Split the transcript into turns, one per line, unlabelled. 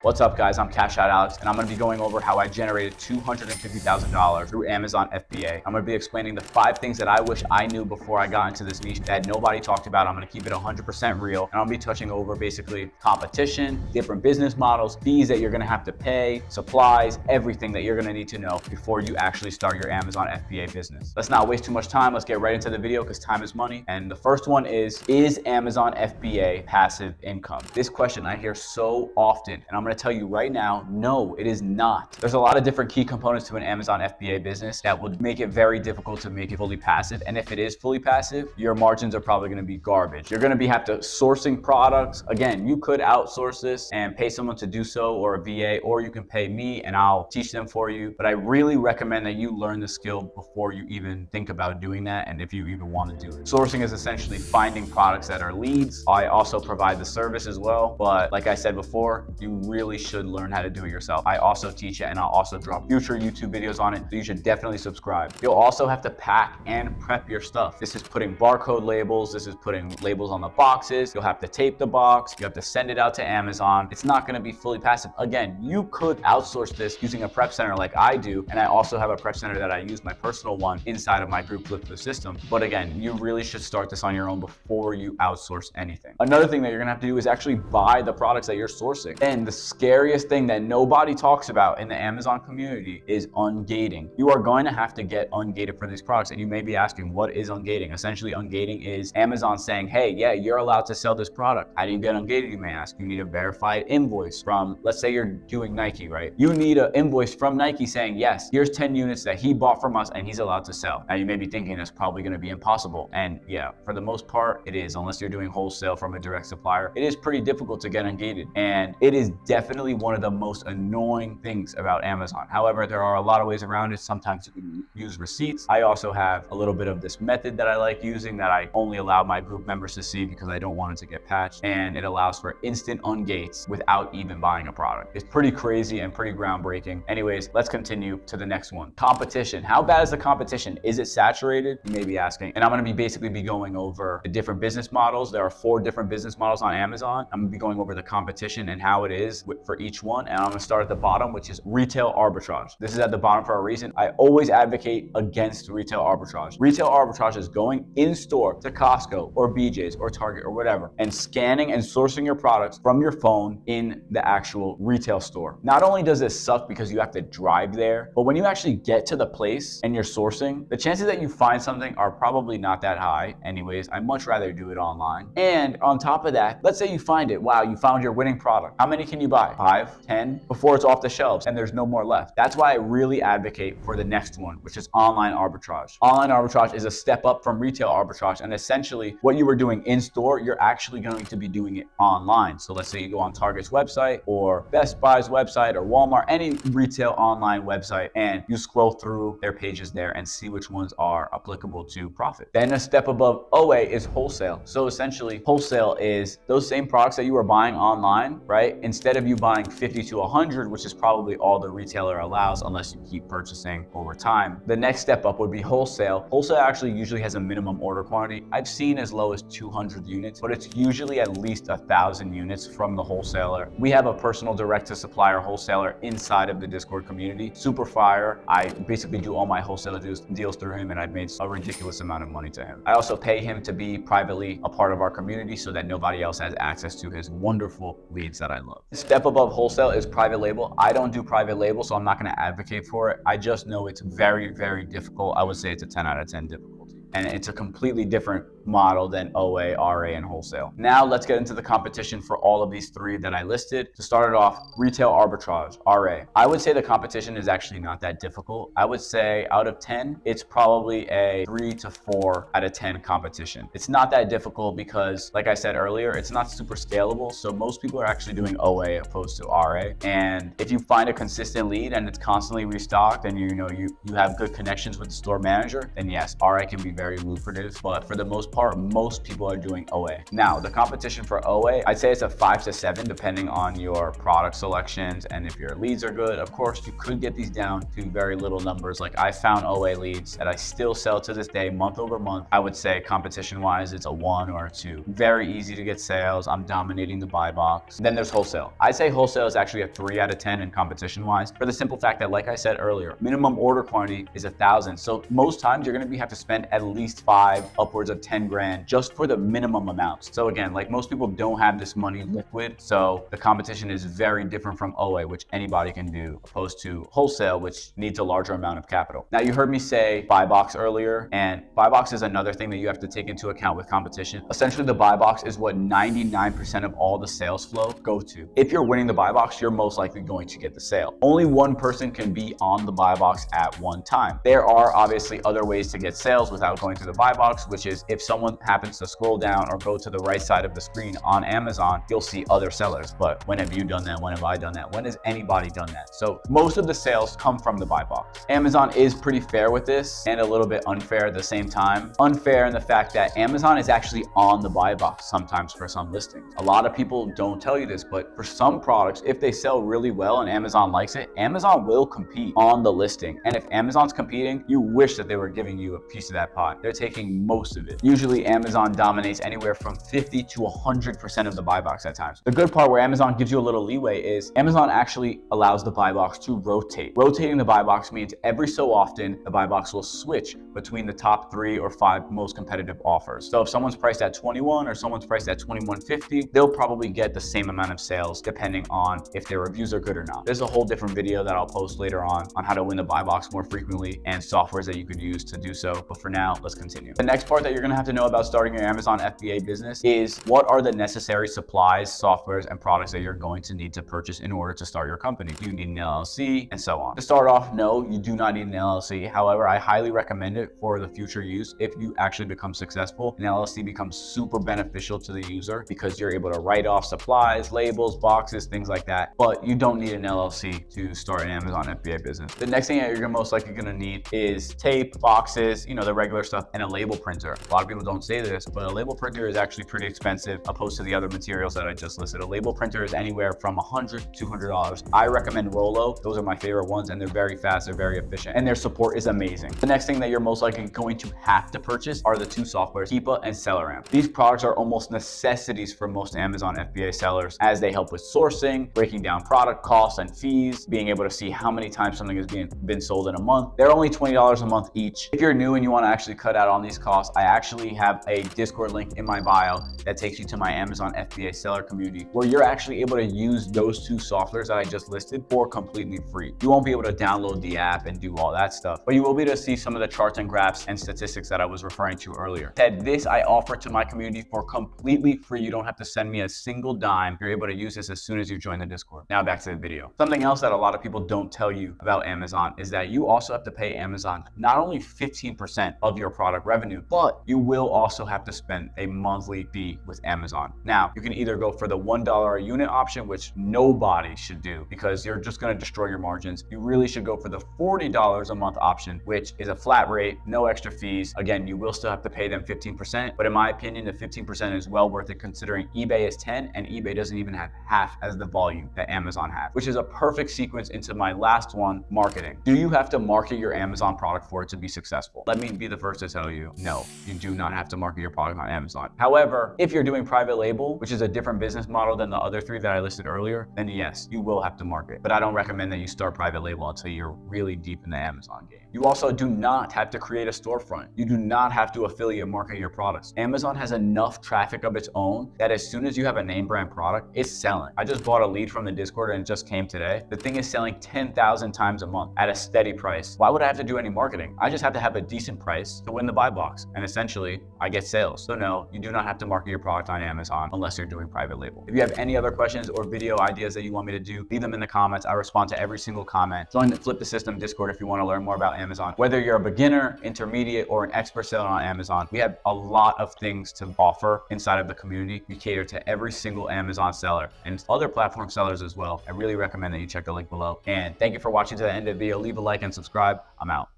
What's up, guys? I'm Cash Out Alex, and I'm going to be going over how I generated $250,000 through Amazon FBA. I'm going to be explaining the 5 things that I wish I knew before I got into this niche that nobody talked about. I'm going to keep it 100% real, and I'll be touching over basically competition, different business models, fees that you're going to have to pay, supplies, everything that you're going to need to know before you actually start your Amazon FBA business. Let's not waste too much time. Let's get right into the video because time is money. And the first one is Amazon FBA passive income? This question I hear so often, and I'm going to tell you right now, no, it is not. There's a lot of different key components to an Amazon FBA business that would make it very difficult to make it fully passive. And if it is fully passive, your margins are probably going to be garbage. You're going to have to sourcing products. Again, you could outsource this and pay someone to do so, or a VA, or you can pay me and I'll teach them for you. But I really recommend that you learn the skill before you even think about doing that, and if you even want to do it. Sourcing is essentially finding products that are leads. I also provide the service as well, but like I said before, you really should learn how to do it yourself. I also teach it, and I'll also drop future YouTube videos on it, so you should definitely subscribe. You'll also have to pack and prep your stuff. This is putting barcode labels, this is putting labels on the boxes. You'll have to tape the box, you have to send it out to Amazon. It's not going to be fully passive. Again, you could outsource this using a prep center like I do, and I also have a prep center that I use, my personal one, inside of my group Flip the System. But again, you really should start this on your own before you outsource anything. Another thing that you're gonna have to do is actually buy the products that you're sourcing. And the scariest thing that nobody talks about in the Amazon community is ungating. You are going to have to get ungated for these products, and you may be asking, what is ungating? Essentially, ungating is Amazon saying, hey, yeah, you're allowed to sell this product. How do you get ungated, you may ask? You need a verified invoice from, let's say you're doing Nike, right? You need an invoice from Nike saying, yes, here's 10 units that he bought from us and he's allowed to sell. Now you may be thinking that's probably going to be impossible. And yeah, for the most part, it is, unless you're doing wholesale from a direct supplier. It is pretty difficult to get ungated, and it is definitely one of the most annoying things about Amazon. However, there are a lot of ways around it. Sometimes you can use receipts. I also have a little bit of this method that I like using that I only allow my group members to see because I don't want it to get patched, and it allows for instant ungates without even buying a product. It's pretty crazy and pretty groundbreaking. Anyways, let's continue to the next one. Competition. How bad is the competition? Is it saturated? You may be asking. And I'm going to basically be going over the different business models. There are 4 different business models on Amazon. I'm going to be going over the competition and how it is for each one. And I'm going to start at the bottom, which is retail arbitrage. This is at the bottom for a reason. I always advocate against retail arbitrage. Retail arbitrage is going in store to Costco or BJ's or Target or whatever and scanning and sourcing your products from your phone in the actual retail store. Not only does this suck because you have to drive there, but when you actually get to the place and you're sourcing, the chances that you find something are probably not that high. Anyways, I much rather do it online. And on top of that, let's say you find it. Wow, you found your winning product. How many can you buy? 5, 10 before it's off the shelves and there's no more left. That's why I really advocate for the next one, which is online arbitrage. Online arbitrage is a step up from retail arbitrage, and essentially what you were doing in store, you're actually going to be doing it online. So let's say you go on Target's website or Best Buy's website or Walmart, any retail online website, and you scroll through their pages there and see which ones are applicable to profit. Then a step above OA is wholesale. So essentially wholesale is those same products that you were buying online, right? Instead of you buying 50 to 100, which is probably all the retailer allows unless you keep purchasing over time, the next step up would be wholesale. Wholesale actually usually has a minimum order quantity. I've seen as low as 200 units, but it's usually at least 1,000 units from the wholesaler. We have a personal direct to supplier wholesaler inside of the Discord community, super fire. I basically do all my wholesale deals through him, and I've made a ridiculous amount of money to him. I also pay him to be privately a part of our community so that nobody else has access to his wonderful leads that I love. Step above wholesale is private label. I don't do private label, so I'm not going to advocate for it. I just know it's very, very difficult. I would say it's a 10 out of 10 difficulty. And it's a completely different model than OA, RA, and wholesale. Now let's get into the competition for all of these 3 that I listed. To start it off, retail arbitrage, RA. I would say the competition is actually not that difficult. I would say out of 10, it's probably a 3 to 4 out of 10 competition. It's not that difficult because, like I said earlier, it's not super scalable. So most people are actually doing OA opposed to RA. And if you find a consistent lead and it's constantly restocked and you have good connections with the store manager, then yes, RA can be very lucrative. But for the most most part, most people are doing OA. Now, the competition for OA, I'd say it's a 5 to 7 depending on your product selections and if your leads are good. Of course, you could get these down to very little numbers. Like I found OA leads that I still sell to this day, month over month. I would say competition wise, it's a 1 or a 2. Very easy to get sales. I'm dominating the buy box. Then there's wholesale. I'd say wholesale is actually a 3 out of 10 in competition wise, for the simple fact that, like I said earlier, minimum order quantity is 1,000. So most times you're going to have to spend at least 5, upwards of 10 grand just for the minimum amounts. So again, like most people don't have this money liquid. So the competition is very different from OA, which anybody can do, opposed to wholesale, which needs a larger amount of capital. Now you heard me say buy box earlier, and buy box is another thing that you have to take into account with competition. Essentially, the buy box is what 99% of all the sales flow go to. If you're winning the buy box, you're most likely going to get the sale. Only one person can be on the buy box at one time. There are obviously other ways to get sales without going through the buy box, which is if someone happens to scroll down or go to the right side of the screen on Amazon, you'll see other sellers. But when have you done that? When have I done that? When has anybody done that? So most of the sales come from the buy box. Amazon is pretty fair with this and a little bit unfair at the same time. Unfair in the fact that Amazon is actually on the buy box sometimes for some listings. A lot of people don't tell you this, but for some products, if they sell really well and Amazon likes it, Amazon will compete on the listing. And if Amazon's competing, you wish that they were giving you a piece of that pie. They're taking most of it. Usually Amazon dominates anywhere from 50 to 100% of the buy box at times. The good part where Amazon gives you a little leeway is Amazon actually allows the buy box to rotate. Rotating the buy box means every so often the buy box will switch between the top 3 or 5 most competitive offers. So if someone's priced at 21 or someone's priced at 21.50, they'll probably get the same amount of sales depending on if their reviews are good or not. There's a whole different video that I'll post later on how to win the buy box more frequently and softwares that you could use to do so. But for now, let's continue. The next part that you're gonna have to know about starting your Amazon FBA business is what are the necessary supplies, softwares, and products that you're going to need to purchase in order to start your company. Do you need an LLC and so on? To start off, no, you do not need an LLC. However, I highly recommend it for the future use. If you actually become successful, an LLC becomes super beneficial to the user because you're able to write off supplies, labels, boxes, things like that. But you don't need an LLC to start an Amazon FBA business. The next thing that you're most likely gonna need is tape, boxes, the regular stuff, and a label printer. A lot of people don't say this, but a label printer is actually pretty expensive opposed to the other materials that I just listed. A label printer is anywhere from $100 to $200. I recommend Rollo. Those are my favorite ones, and they're very fast, they're very efficient, and their support is amazing. The next thing that you're most likely going to have to purchase are the 2 softwares, Keepa and SellerAmp. These products are almost necessities for most Amazon FBA sellers as they help with sourcing, breaking down product costs and fees, being able to see how many times something has been sold in a month. They're only $20 a month each. If you're new and you want to actually cut out on these costs, I actually have a Discord link in my bio that takes you to my Amazon FBA seller community where you're actually able to use those 2 softwares that I just listed for completely free. You won't be able to download the app and do all that stuff, but you will be able to see some of the charts and graphs and statistics that I was referring to earlier. This I offer to my community for completely free. You don't have to send me a single dime. You're able to use this as soon as you join the Discord. Now back to the video. Something else that a lot of people don't tell you about Amazon is that you also have to pay Amazon not only 15% of your product revenue, but you will also have to spend a monthly fee with Amazon. Now, you can either go for the $1 a unit option, which nobody should do because you're just going to destroy your margins. You really should go for the $40 a month option, which is a flat rate, no extra fees. Again, you will still have to pay them 15%, but in my opinion, the 15% is well worth it considering eBay is 10 and eBay doesn't even have half as the volume that Amazon has, which is a perfect sequence into my last one, marketing. Do you have to market your Amazon product for it to be successful? Let me be the first to tell you, no, you do not have to market your product on Amazon. However, if you're doing private label, which is a different business model than the other 3 that I listed earlier, then yes, you will have to market. But I don't recommend that you start private label until you're really deep in the Amazon game. You also do not have to create a storefront. You do not have to affiliate market your products. Amazon has enough traffic of its own that as soon as you have a name brand product, it's selling. I just bought a lead from the Discord and it just came today. The thing is selling 10,000 times a month at a steady price. Why would I have to do any marketing? I just have to have a decent price to win the buy box. And essentially, I get sales. So no, you do not have to market your product on Amazon unless you're doing private label. If you have any other questions or video ideas that you want me to do, leave them in the comments. I respond to every single comment. Join the Flip the System Discord if you want to learn more about Amazon. Whether you're a beginner, intermediate, or an expert seller on Amazon, we have a lot of things to offer inside of the community. We cater to every single Amazon seller and other platform sellers as well. I really recommend that you check the link below. And thank you for watching to the end of the video. Leave a like and subscribe. I'm out.